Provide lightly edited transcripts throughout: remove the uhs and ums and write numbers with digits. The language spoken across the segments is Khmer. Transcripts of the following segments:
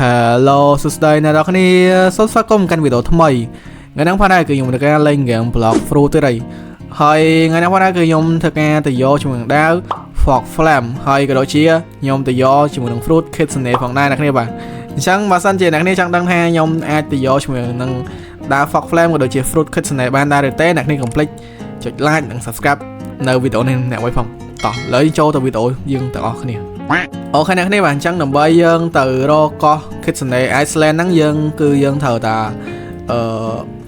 Hello សួស្តីអ្នកនរគ្នាសូមស្វាគមន៍កាន់វីដេអូថ្មីថ្ងៃនេះផងដែរគឺខ្ញុំនឹងការលេងហ្គេម Block Fruit ទៀតហើយថ្ងៃនេះផងដែរគឺខ្ញុំធ្វើការទៅយកជាមួយនឹងដាវ Fog Flame ហើយក៏ដូចជាខ្ញុំទៅយកជាមួយនឹង Fruit Kitsune ផងដែរអ្នកគ្នាបាទអញ្ចឹងបើសិនជាអ្នកគ្នាចង់ដឹងថាខ្ញុំអាចទៅយកជាមួយនឹងដាវ Fog Flame ក៏ដូចជា Fruit Kitsune បានដែរឬទេអ្នកគ្នាកុំភ្លេចចុច like និង subscribe នៅវីដេអូនេះអ្នកមួយផងតោះឥឡូវចូលទៅវីដេអូយើងទាំងអស់គ្នាអូខេអ្នកគ្នាបាទអញ្ចឹងដើម្បីយើងទៅរកកោះ Kitsune Island ហ្នឹងយើងត្រូវតា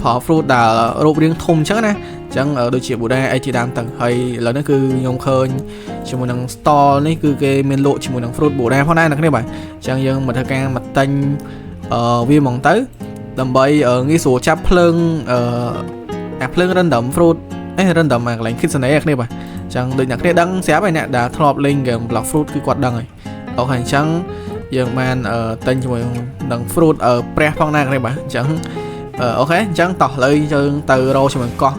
ផល fruit ដែលរូបរាងធំអញ្ចឹងណាអញ្ចឹងដូចជា Buddha អីជាដើមទៅហើយឥឡូវនេះគឺខ្ញុំឃើញជាមួយនឹង stall នេះគឺគេមានលក់ជាមួយនឹង fruit Buddha ផងដែរអ្នកគ្នាបាទអញ្ចឹងយើងមកធ្វើការមកទិញវាហ្មងទៅដើម្បីងាយស្រួលចាប់ភ្លើងភ្លើង random fruit random កន្លែង Kitsune អ្នកគ្នាបាទអញ្ចឹងដូចអ្នកគ្នាដឹងស្រាប់ហើយអ្នកដែលធ្លាប់លេង game Block Fruit គឺគាត់ដឹងហើយអូខេអញ្ចឹងយើងបានទិញជាមួយនឹង fruit ព្រះផងណាគ្នាបាទអញ្ចឹងអូខេអញ្ចឹងតោះឥឡូវយើងទៅរកជាមួយកោះ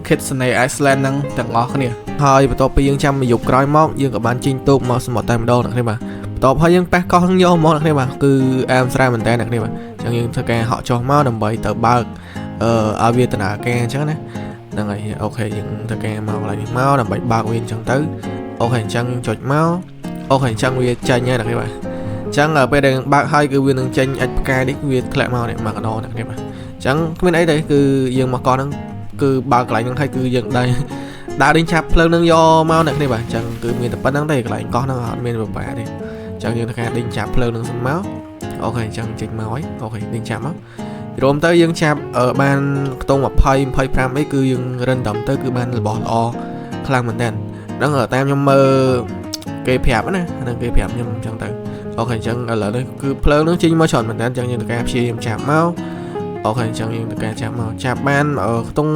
Kitsune Island ហ្នឹងទាំងអស់គ្នាហើយបន្ទាប់ពីយើងចាំមួយយប់ក្រោយមកយើងក៏បានជិះទូកមកសមុទ្រតែម្ដងអ្នកគ្នាបាទបន្ទាប់ហើយយើងប៉ះកោះហ្នឹងយកមកអ្នកគ្នាបាទគឺអែមស្រាលមែនតើអ្នកគ្នាបាទអញ្ចឹងយើងធ្វើការហក់ចុះមកដើម្បីទៅបើកឲ្យវាដំណើរការអញ្ចឹងណាហ្នឹងហើយអូខេយើងធ្វើការមកកន្លែងនេះមកដើម្បីបើកវាអញ្ចឹងទៅអូខេអញ្ចឹងចុចមកអូខេអញ្ចឹងវាចេញហើយអ្នកគ្នាបាទអញ្ចឹងពេលដែលបើកហើយគឺវានឹងចេញអាចផ្កាយនេះវាធ្លាក់មកនេះមកកណ្ដោអ្នកគ្នាបាទអញ្ចឹងគ្មានអីទេគឺយើងមកកោះហ្នឹងគឺបើកកន្លែងហ្នឹងហើយគឺយើងដើរដេញឆាប់ភ្លើងហ្នឹងយកមកអ្នកគ្នាបាទអញ្ចឹងគឺមានតែប៉ុណ្្នឹងទេកន្លែងកោះហ្នឹងអត់មានបបាទេអញ្ចឹងយើងធ្វើការដេញឆាប់ភ្លើងហ្នឹងសិនមកអូខេអញ្ចឹងចេញមកហើយអូខេដេញឆាប់មករួមទៅយើងឆាប់បានខ្ទង់20 25អីគឺយើង random ទៅគឺបានរបស់ល្អខ្លាំងមែនតើហ្នឹងតាមខ្ញុំមើលគេប្រាប់ណាហ្នឹងគេប្រាប់ខ្ញុំអញ្ចឹងទៅអូខេអញ្ចឹងឥឡូវនេះគឺភ្លើងនឹងចេញមកច្រើនមែនតើអញ្ចឹងយើងត្រូវការព្យាយាមចាប់មកអូខេអញ្ចឹងយើងត្រូវការចាប់មកចាប់បានខ្ទង់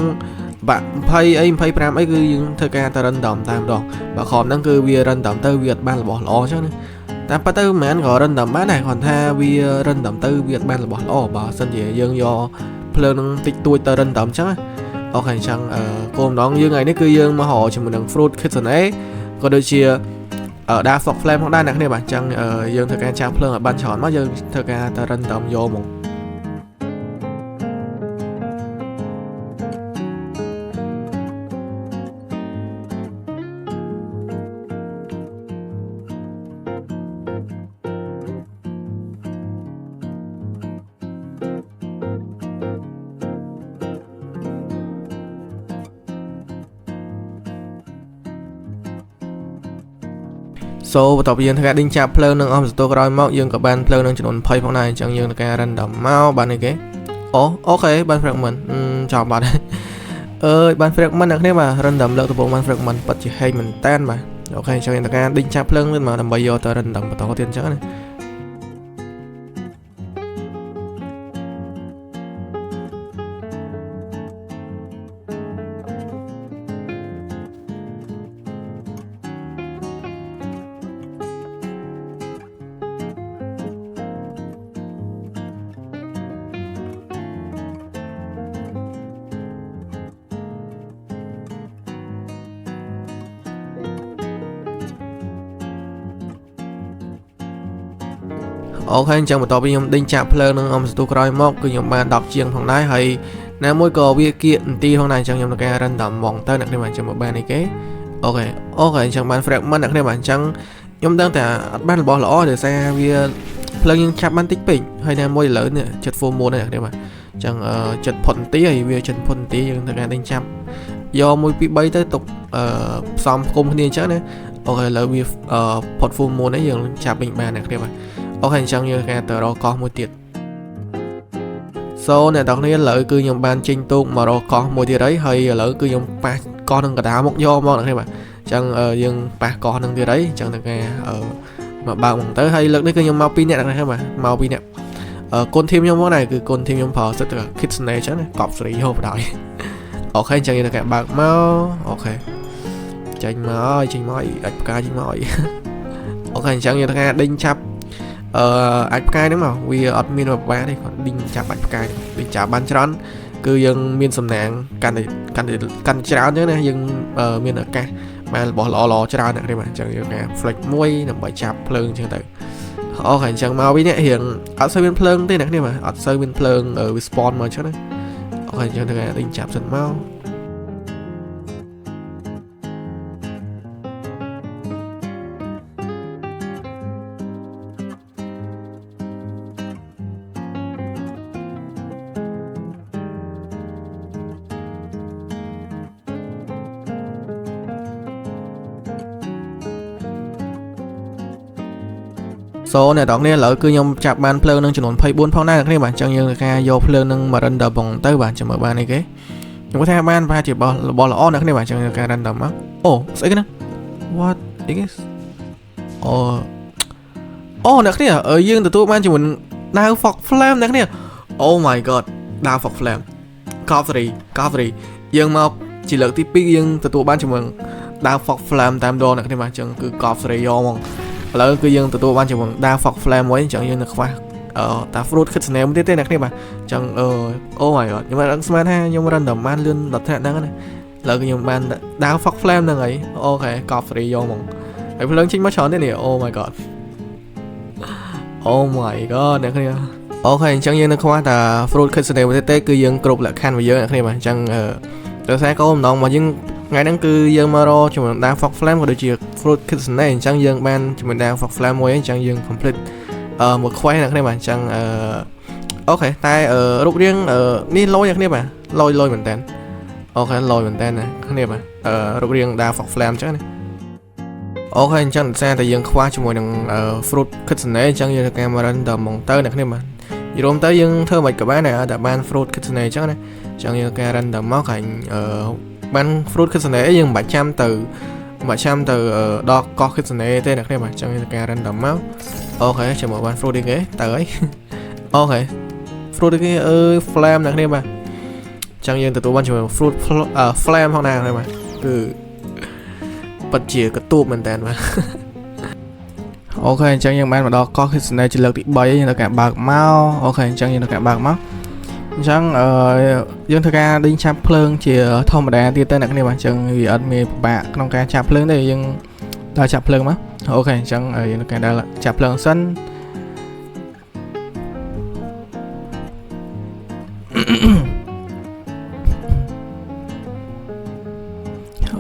បាក់20អី25អីគឺយើងធ្វើការទៅ random តែម្ដងបើខំហ្នឹងគឺវា random ទៅវាអត់បានរបស់ល្អអញ្ចឹងណាតែប៉ុន្តែមិនមែនក៏ random បានដែរគ្រាន់ថាវា random ទៅវាអត់បានរបស់ល្អបើសិនជាយើងយកភ្លើងនឹងតិចតួចទៅ random អញ្ចឹងអូខេអញ្ចឹងគោលម្ដងយើងថ្ងៃនេះគឺយើងមករកជាមួយនឹង fruit Kitsune ក៏ដូចជាដាវ Fog Flame ផងដែរអ្នកគ្នាបាទអញ្ចឹងយើងធ្វើការចាប់ភ្លើងឲ្យបានច្រើនមកយើងធ្វើការទៅ random យកមកបន្ទាប់ពីយើងធ្វើការដេញចាប់ភ្លើងនឹងអស់បន្ទាប់ក្រោយមកយើងក៏បានភ្លើងនឹងចំនួន20ផងដែរអញ្ចឹងយើងធ្វើការ random មកបាននេះគេអូខេបាន fragment ចប់បាត់ហើយបាន fragment អ្នកគ្នាបាទ random លើកដំបូងបាន fragment ពិតជាហេងមែនតើបាទអូខេអញ្ចឹងយើងធ្វើការដេញចាប់ភ្លើងមកដើម្បីយកទៅ random បន្តទៀតអញ្ចឹងណាអូខេអញ្ចឹងបន្ទាប់ពីខ្ញុំដេញចាប់ភ្លើងនឹងអមសន្ទុះក្រោយមកគឺខ្ញុំបាន10ជាងផងដែរហើយណាមួយក៏វាគៀកនាទីផងដែរអញ្ចឹងខ្ញុំនឹងការ random ហ្មងទៅអ្នកនេះបាទអញ្ចឹងមកបាននេះគេអូខេអញ្ចឹងបាន fragment អ្នកនេះបាទអញ្ចឹងខ្ញុំដឹងតែអត់បានរបស់ល្អដោយសារវាភ្លើងយើងចាប់បានតិចពេកហើយណាមួយឥឡូវនេះចិត្ត full moon អ្នកនេះបាទអញ្ចឹងចិត្តផុតនាទីហើយវាចិត្តផុតនាទីយើងត្រូវការដេញចាប់យក1 2 3ទៅទុកផ្សំគុំគ្នាអញ្ចឹងណាអូខេឥឡូវវាផុត full moon ហើយយើងចាប់វិញបានអ្នកនេះបាទអូខេអញ្ចឹងយើងការទៅរកកោះមួយទៀតអ្នកទាំងគ្នាឥឡូវគឺខ្ញុំបានចេញទូកមករកកោះមួយទៀតហើយឥឡូវគឺខ្ញុំប៉ះកោះនឹងកណ្ដាលមកយកមកអ្នកនេះបាទអញ្ចឹងយើងប៉ះកោះនឹងទៀតអញ្ចឹងទៅការមកបើកមកទៅហើយលើកនេះគឺខ្ញុំមក2នាក់អ្នកនេះបាទមក2នាក់គុណធីមខ្ញុំមកដែរគឺគុណធីមខ្ញុំប្រើសិតទៅ Kitsune អញ្ចឹងណាកប់ស្រីហូបបណ្ដោយអូខេអញ្ចឹងយើងទៅការបើកមកអូខេចេញមកអាចផ្កាចេញមកអូខេអញ្ចឹងយើងទៅការដេញចាប់អាចផ្កាយហ្នឹងមកវាអត់មានបបាទេគាត់ដេញចាប់អាចផ្កាយដេញចាប់បានច្រើនគឺយើងមានសំណាងកាន់ច្រើនទេណាយើងមានឱកាសបានរបស់ល្អច្រើនអ្នកនេះបាទអញ្ចឹងយើងការ flex មួយដើម្បីចាប់ភ្លើងអញ្ចឹងទៅ អូខេអញ្ចឹងមកវិញនេះរៀងអត់សូវមានភ្លើងទេអ្នកនេះបាទអត់សូវមានភ្លើងវា spawn មកចឹងណាអូខេអញ្ចឹងថ្ងៃនេះចាប់សិនមកសូអ្នកទាំងនេះឥឡូវគឺខ្ញុំចាប់បានភ្លើងនឹងចំនួន24ផងដែរអ្នកនេះបាទអញ្ចឹងយើងនឹងការយកភ្លើងនឹងមក render បងទៅបាទចាំមើលបានអីគេខ្ញុំថាបានប្រហែលជារបស់ល្អអ្នកនេះបាទអញ្ចឹងការ render មកអូស្អីគេណា what អីគេអូអ្នកនេះយើងទទួលបានជាមួយដាវ fog flame អ្នកនេះ oh my god ដាវ fog flame coffee យើងមកជាលើកទី2យើងទទួលបានជាមួយដាវ fog flame តាមដងអ្នកនេះបាទអញ្ចឹងគឺ coffee យកហ្មងឥឡូវគឺយើងទទួលបានជាមួយដាវ fog flame មួយអញ្ចឹងយើងនៅខ្វះតា fruit kitsune មួយទៀតទេអ្នកនេះបាទអញ្ចឹងoh my god ខ្ញុំមិនស្មានថាខ្ញុំ render បានលឿនដល់ថ្នាក់ហ្នឹងណាឥឡូវខ្ញុំបានដាវ fog flame ហ្នឹងហើយអូខេ coffee យកហ្មងហើយភ្លើងចេញមកច្រើនទេនេះ oh my god អ្នកនេះអូខេអញ្ចឹងយើងនៅខ្វះតា fruit kitsune មួយទៀតទេគឺយើងគ្រប់លក្ខខណ្ឌរបស់យើងអ្នកនេះបាទអញ្ចឹងដោយសារគោលបំណងរបស់យើងថ្ងៃហ្នឹងគឺយើងមករកជាមួយដាវ fog flame ក៏ដូចជា fruit kitsune អញ្ចឹងយើងបានជាមួយដាវ fog flame មួយអញ្ចឹងយើង complete មួយ quest អ្នកនេះបាទអញ្ចឹងអូខេតែរូបរាងនេះលយអ្នកនេះបាទលយមែនតើអូខេលយមែនតើណាគ្នាបាទរូបរាងដាវ fog flame អញ្ចឹងណាអូខេអញ្ចឹងតែយើងខ្វះជាមួយនឹង fruit kitsune អញ្ចឹងយើងត្រូវការមក render ហ្មងទៅអ្នកនេះបាទយល់ទៅយើងធ្វើមិនក៏បានដែរតែបាន fruit kitsune អញ្ចឹងណាអញ្ចឹងយើងការ render មកខាងបាន fruit kitsune យើងមិនបាច់ចាំទៅដល់កោះ kitsune ទេអ្នកនេះបាទអញ្ចឹងយើងការ render មកអូខេចាំមកបាន fruit នេះគេទៅហើយអូខេ fruit នេះគេflame អ្នកនេះបាទអញ្ចឹងយើងទទួលបានជាមួយ fruit flame ផងដែរបាទគឺពិតជាកតួបមែនតើបាទអូខេអញ្ចឹងយើងបានមកដល់កោះ kitsune ជាលើកទី3យើងត្រូវការបើកមកអូខេអញ្ចឹងយើងត្រូវការបើកមកអញ្ចឹងយើងធ្វើការដេញចាប់ភ្លើងជាធម្មតាទៀតទៅអ្នកគ្នាបាទអញ្ចឹងវាអត់មានពិបាកក្នុងការចាប់ភ្លើងទេយើងដើរចាប់ភ្លើងមកអូខេអញ្ចឹងយើងត្រូវការដើរចាប់ភ្លើងសិន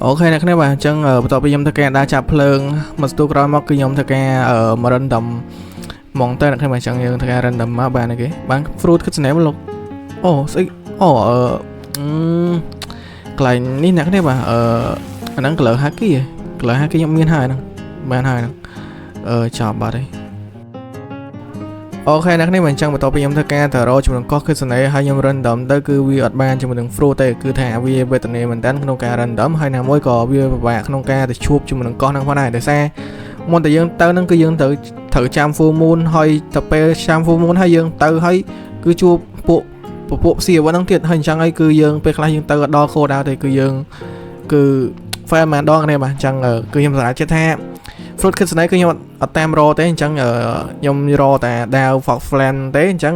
អូខេអ្នកគ្នាបាទអញ្ចឹងបន្ទាប់ពីខ្ញុំធ្វើការដើរចាប់ភ្លើងមកស្ទូក្រោយមកគឺខ្ញុំធ្វើការមក random ហ្មងទៅអ្នកគ្នាបាទអញ្ចឹងយើងធ្វើការ random មកបានអីគេបាន fruit kitsune មកលោកអូស្អីអូកន្លែងនេះអ្នកនេះបាទអាហ្នឹង color haki ខ្ញុំមានហើយហ្នឹងបានហើយហ្នឹងចប់បាត់ហើយអូខេអ្នកនេះបាទអញ្ចឹងបន្ទាប់ពីខ្ញុំធ្វើការទៅរកជាមួយនឹងកោះ kitsune ហើយខ្ញុំ random ទៅគឺវាអត់បានជាមួយនឹង fruit ទេគឺថាវាវេទនាមែនតើក្នុងការ random ហើយណាមួយក៏វាពិបាកក្នុងការទៅជួបជាមួយនឹងកោះហ្នឹងផងដែរដោយសារមុនតែយើងទៅហ្នឹងគឺយើងត្រូវចាំ full moon ហើយទៅពេលចាំ full moon ហើយយើងទៅហើយគឺជួបពួកផ្សៀវហ្នឹងទៀតហើយអញ្ចឹងហើយគឺយើងពេលខ្លះយើងទៅដល់ខោដៅទេគឺយើងគឺ fail មែនដងនេះបាទអញ្ចឹងគឺខ្ញុំសម្រាប់ចិត្តថា fruit kitsune គឺខ្ញុំអត់តាមរទេអញ្ចឹងខ្ញុំរតែដាវ fog flame ទេអញ្ចឹង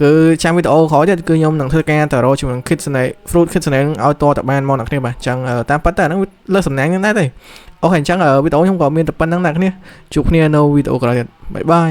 គឺចាំវីដេអូក្រោយទៀតគឺខ្ញុំនឹងធ្វើការទៅរកជាមួយនឹង kitsune fruit kitsune ឲ្យតតែបានមកអ្នកគ្នាបាទអញ្ចឹងតាមពិតតែហ្នឹងលើសំណាងហ្នឹងដែរទេអូខេអញ្ចឹងវីដេអូខ្ញុំក៏មានតែប៉ុណ្្នឹងអ្នកគ្នាជួបគ្នានៅវីដេអូក្រោយទៀតបាយបាយ